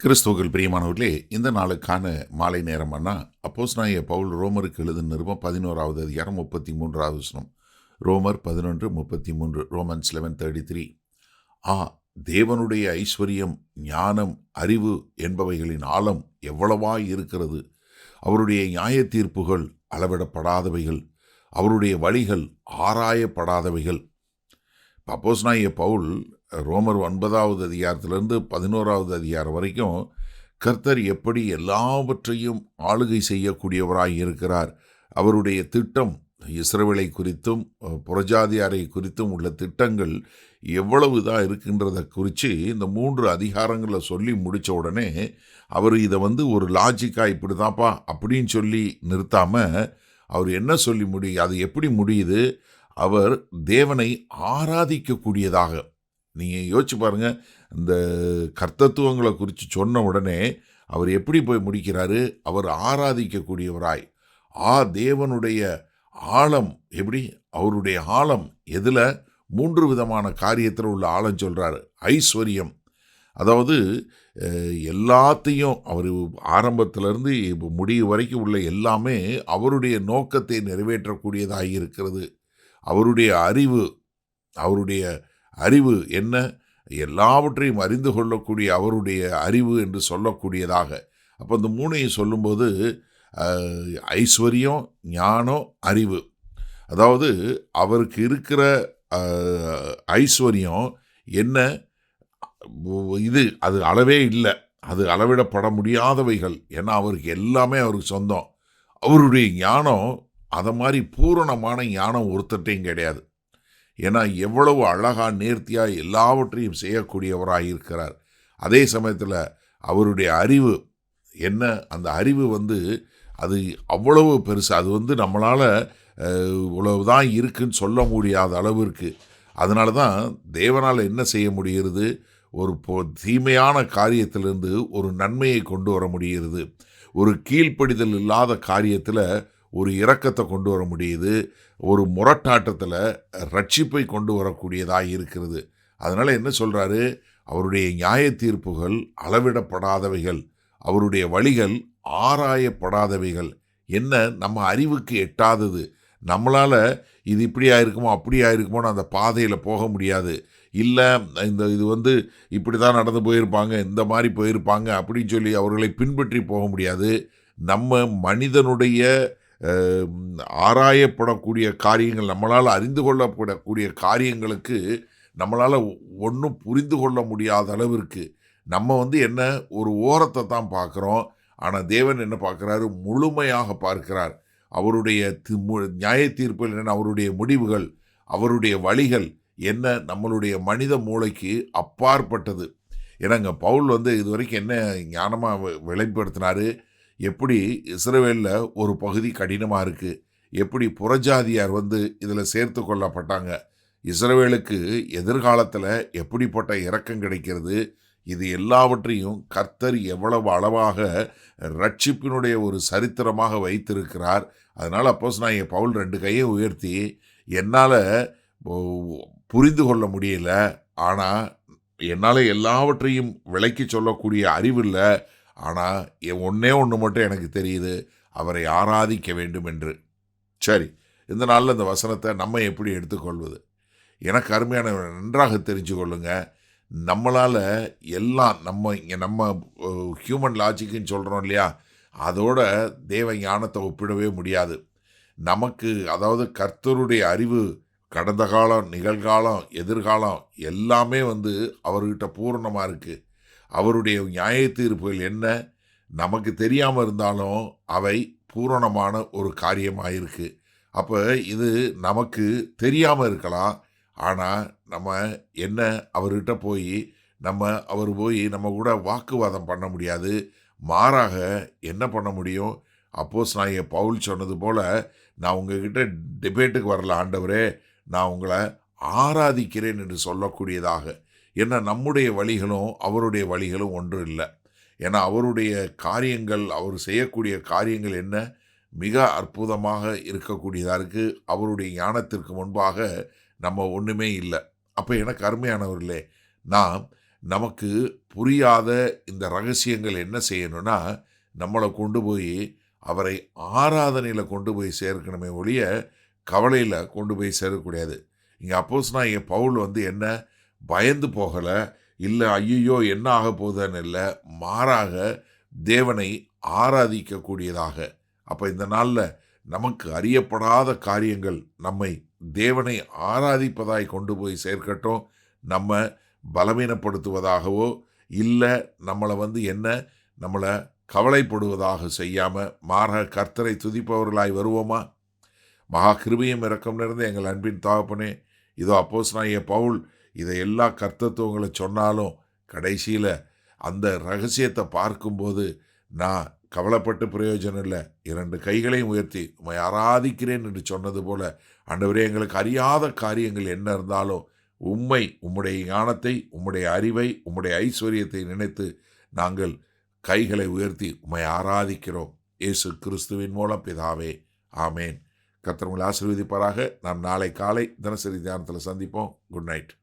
கிறிஸ்துவுக்குள் பிரியமானவர்களே, இந்த நாளுக்கான மாலை நேரமானா அப்போஸ்தலனாகிய பவுல் ரோமருக்கு எழுதின நிருபம் 11வது அதிகாரம் 33வது வசனம். ரோமர் 11:33, ரோமன்ஸ் 11:33. ஆ தேவனுடைய ஐஸ்வரியம், ஞானம், அறிவு என்பவைகளின் ஆழம் எவ்வளவாய் இருக்கிறது! அவருடைய நியாய தீர்ப்புகள் அளவிடப்படாதவைகள், அவருடைய வழிகள் ஆராயப்படாதவைகள். அப்போஸ்தலனாகிய பவுல் ரோமர் 9வது அதிகாரத்திலிருந்து 11வது அதிகாரம் வரைக்கும் கர்த்தர் எப்படி எல்லாவற்றையும் ஆளுகை செய்யக்கூடியவராய் இருக்கிறார், அவருடைய திட்டம் இஸ்ரவேலை குறித்தும் புறஜாதியாரை குறித்தும் உள்ள திட்டங்கள் எவ்வளவு தான் இருக்கின்றதை குறித்து இந்த 3 அதிகாரங்களில் சொல்லி முடித்த உடனே அவர் இதை ஒரு லாஜிக்காக இப்படி தான்ப்பா அப்படின்னு சொல்லி நிறுத்தாமல் அவர் என்ன சொல்லி அது எப்படி முடியுது? அவர் தேவனை ஆராதிக்கக்கூடியதாக. நீங்கள் யோசிச்சு பாருங்கள், இந்த கர்த்தத்துவங்களை குறித்து சொன்ன உடனே அவர் எப்படி போய் முடிக்கிறாரு? அவர் ஆராதிக்கக்கூடியவராய். தேவனுடைய ஆழம் எப்படி? அவருடைய ஆழம் எதில்? 3 விதமான காரியத்தில் உள்ள ஆழம் சொல்கிறாரு. ஐஸ்வர்யம், அதாவது எல்லாத்தையும் அவர் ஆரம்பத்திலேருந்து முடிவு வரைக்கும் உள்ள எல்லாமே அவருடைய நோக்கத்தை நிறைவேற்றக்கூடியதாக இருக்கிறது. அவருடைய அறிவு என்ன? எல்லாவற்றையும் அறிந்து கொள்ளக்கூடிய அவருடைய அறிவு என்று சொல்லக்கூடியதாக. அப்போ இந்த 3ஐயும் சொல்லும்போது ஐஸ்வர்யம், ஞானம், அறிவு. அதாவது அவருக்கு இருக்கிற ஐஸ்வர்யம் என்ன? அது அளவே இல்லை, அது அளவிடப்பட முடியாதவைகள். ஏன்னா அவருக்கு எல்லாமே அவருக்கு சொந்தம். அவருடைய ஞானம் அதை மாதிரி பூரணமான ஞானம் ஒருத்தட்டையும் கிடையாது. ஏன்னா எவ்வளவு அழகாக நேர்த்தியாக எல்லாவற்றையும் செய்யக்கூடியவராக இருக்கிறார். அதே சமயத்தில் அவருடைய அறிவு என்ன? அந்த அறிவு அது அவ்வளவு பெருசு. அது நம்மளால் இவ்வளவுதான் இருக்குன்னு சொல்ல முடியாத அளவிற்கு. அதனால தான் தேவனால் என்ன செய்ய முடிகிறது? ஒரு தீமையான காரியத்திலிருந்து ஒரு நன்மையை கொண்டு வர முடிகிறது. ஒரு கீழ்ப்படிதல் இல்லாத காரியத்தில் ஒரு இரக்கத்தை கொண்டு வர முடியுது. ஒரு முரட்டாட்டத்தில் ரட்சிப்பை கொண்டு வரக்கூடியதாக இருக்கிறது. அதனால் என்ன சொல்கிறாரு? அவருடைய நியாய தீர்ப்புகள் அளவிடப்படாதவைகள், அவருடைய வழிகள் ஆராயப்படாதவைகள். என்ன? நம்ம அறிவுக்கு எட்டாதது. நம்மளால் இது இப்படி ஆயிருக்குமோ அப்படி ஆயிருக்குமோன்னு அந்த பாதையில் போக முடியாது. இல்லை இது இப்படி தான் நடந்து போயிருப்பாங்க, இந்த மாதிரி போயிருப்பாங்க அப்படின்னு சொல்லி அவர்களை பின்பற்றி போக முடியாது. நம்ம மனிதனுடைய ஆராயப்படக்கூடிய காரியங்கள், நம்மளால் அறிந்து கொள்ளப்படக்கூடிய காரியங்களுக்கு நம்மளால் ஒன்றும் புரிந்து கொள்ள முடியாத அளவிற்கு நம்ம என்ன ஒரு ஓரத்தை தான் பார்க்குறோம். ஆனால் தேவன் என்ன பார்க்குறாரு? முழுமையாக பார்க்கிறார். அவருடைய நியாய தீர்ப்புகள் என்ன? அவருடைய முடிவுகள், அவருடைய வழிகள் என்ன? நம்மளுடைய மனித மூளைக்கு அப்பாற்பட்டது. ஏன்னாங்க பவுல் இது வரைக்கும் என்ன ஞானமாக வெளிப்படுத்தினாரு? எப்படி இஸ்ரவேலில் ஒரு பகுதி கடினமாக இருக்குது, எப்படி புறஜாதியார் இதில் சேர்த்து கொள்ளப்பட்டாங்க, இஸ்ரவேலுக்கு எதிர்காலத்தில் எப்படிப்பட்ட இரக்கம் கிடைக்கிறது, இது எல்லாவற்றையும் கர்த்தர் எவ்வளவு அளவாக ரட்சிப்பினுடைய ஒரு சரித்திரமாக வைத்திருக்கிறார். அதனால் அப்போஸ்தலனாகிய பவுல் 2 கையை உயர்த்தி, என்னால் புரிந்து கொள்ள முடியல, ஆனால் என்னால் எல்லாவற்றையும் விளக்கி சொல்லக்கூடிய அறிவில்லை, ஆனால் ஒன்றே மட்டும் எனக்கு தெரியுது, அவரை ஆராதிக்க வேண்டும் என்று. சரி, இந்த நாளில் இந்த வசனத்தை நம்ம எப்படி எடுத்துக்கொள்வது? எனக்கு அருமையான நன்றாக தெரிஞ்சு கொள்ளுங்க. நம்மளால் எல்லாம் நம்ம ஹியூமன் லாஜிக்குன்னு சொல்கிறோம் இல்லையா, அதோட தேவ ஞானத்தை ஒப்பிடவே முடியாது. நமக்கு அதாவது கர்த்தருடைய அறிவு கடந்த காலம், நிகழ்காலம், எதிர்காலம் எல்லாமே அவர்கிட்ட பூரணமாக இருக்குது. அவருடைய நியாய தீர்ப்புகள் என்ன? நமக்கு தெரியாமல் இருந்தாலும் அவை பூரணமான ஒரு காரியமாக இருக்குது. அப்போ இது நமக்கு தெரியாமல் இருக்கலாம், ஆனால் நம்ம என்ன அவர்கிட்ட போய் அவர் நம்ம கூட வாக்குவாதம் பண்ண முடியாது. மாறாக என்ன பண்ண முடியும்? அப்போஸ்தலனாகிய பவுல் சொன்னது போல், நான் உங்ககிட்ட டிபேட்டுக்கு வரல ஆண்டவரே, நான் உங்களை ஆராதிக்கிறேன் என்று சொல்லக்கூடியதாக. ஏன்னா நம்முடைய வழிகளும் அவருடைய வழிகளும் ஒன்றும் இல்லை. ஏன்னா அவருடைய காரியங்கள், அவர் செய்யக்கூடிய காரியங்கள் என்ன? மிக அற்புதமாக இருக்கக்கூடியதாக இருக்குது. அவருடைய ஞானத்திற்கு முன்பாக நம்ம ஒன்றுமே இல்லை. அப்போ எனக்கு அருமையானவர்களே, நான் நமக்கு புரியாத இந்த ரகசியங்கள் என்ன செய்யணும்னா, நம்மளை கொண்டு போய் அவரை ஆராதனையில் கொண்டு போய் சேர்க்கணுமே ஒழிய கவலையில் கொண்டு போய் சேர்க்கக்கூடாது. இங்கே அப்போஸ்தலனாகிய பவுல் என்ன பயந்து போகலை, இல்லை ஐயோ என்ன ஆக போகுதுன்னு இல்லை, மாறாக தேவனை ஆராதிக்கக்கூடியதாக. அப்போ இந்த நாளில் நமக்கு அறியப்படாத காரியங்கள் நம்மை தேவனை ஆராதிப்பதாய் கொண்டு போய் சேர்க்கட்டும். நம்ம பலவீனப்படுத்துவதாகவோ இல்லை நம்மளை நம்மளை கவலைப்படுவதாக செய்யாமல் மாறாக கர்த்தரை துதிப்பவர்களாய் வருவோமா? மகா கிருபையும் இரக்கம் நிறைந்த எங்கள் அன்பின் தகப்பனே, இதோ அப்போஸ்தலனாகிய பவுல் இதை எல்லா கர்த்தத்துவங்களை சொன்னாலும் கடைசியில் அந்த ரகசியத்தை பார்க்கும்போது நான் கவலைப்பட்டு பிரயோஜனம் இல்லை, 2 கைகளையும் உயர்த்தி உம்மை ஆராதிக்கிறேன் என்று சொன்னது போல, ஆண்டவரே எங்களுக்கு அறியாத காரியங்கள் என்ன இருந்தாலும் உம்மை, உம்முடைய ஞானத்தை, உம்முடைய அறிவை, உம்முடைய ஐஸ்வர்யத்தை நினைத்து நாங்கள் கைகளை உயர்த்தி உம்மை ஆராதிக்கிறோம். இயேசு கிறிஸ்துவின் மூலம் பிதாவே, ஆமேன். கர்த்தர் உங்களை ஆசீர்வதிப்பாராக. நாம் நாளை காலை தினசரி தியானத்தில் சந்திப்போம். Good night.